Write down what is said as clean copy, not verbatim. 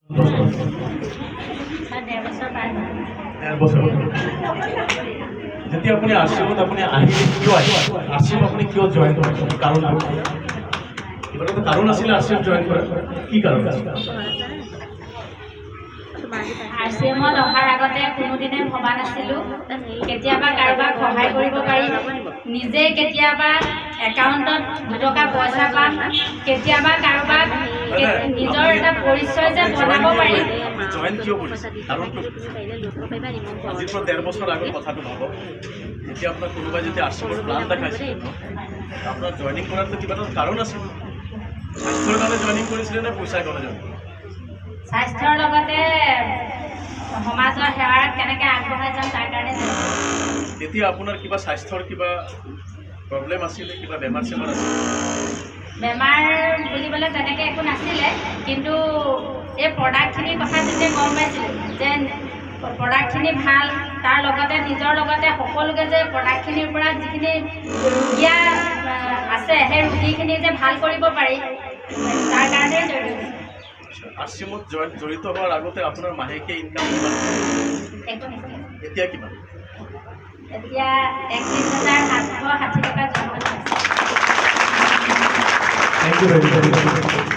যেতিয়া আপুনি আৰচিএমত আপুনি আহিলে কিয় আহিলে আৰচিএম আপুনি কিয় জইন কৰিলে কাৰণ কিবা এটা কাৰণ আছিলে আৰচিএম জইন কৰাৰ কি কাৰণ আছিল আৰচিএমত অহাৰ আগতে কোনোদিনে ভবা নাছিলোঁ কেতিয়াবা কাৰোবাক সহায় কৰিব পাৰি নিজে কেতিয়াবা একাউণ্টত দুটকা পইচা পাম কেতিয়াবা কাৰোবাক নিজৰ এটা পৰিচয় যে বনাব পাৰি জইন কিয় কৰিছে কাৰণটো আজিৰ পৰা ১.৫ বছৰ আগৰ কথাটো ভাবক যেতিয়া আপোনাৰ কোনোবাই যেতিয়া আৰচিএমৰ প্লান দেখাইছিল আপোনাৰ জইনিং কৰাৰ কিবা এটা কাৰণ আছিল স্বাস্থ্যৰ কাৰণে জইনিং কৰিছিলে নে পইচাৰ কাৰণে জইনিং স্বাস্থ্যৰ লগতে সমাজৰ সেৱাত কেনেকৈ আগবঢ়াই যাম তাৰ কাৰণে তেতিয়া আপোনাৰ কিবা স্বাস্থ্যৰ কিবা প্ৰব্লেম আছিলে কিবা বেমাৰ চেমাৰ আছিল বেমাৰ বুলিবলৈ তেনেকৈ একো নাছিলে কিন্তু এই প্ৰডাক্টখিনিৰ কথা যেতিয়া গম পাইছিলোঁ যে প্ৰডাক্টখিনি ভাল তাৰ লগতে নিজৰ লগতে সকলোকে যে প্ৰডাক্টখিনিৰ পৰা যিখিনি ৰোগীয়া আছে সেই ৰোগীখিনি যে ভাল কৰিব পাৰি তাৰ কাৰণে জড়িত আৰচিএমত জড়িত হোৱাৰ আগতে আপোনাৰ মাহেকীয়া ইনকাম কিমান এতিয়া কিমান এতিয়া 31,760 টকা জমা হৈছে। Thank you very much.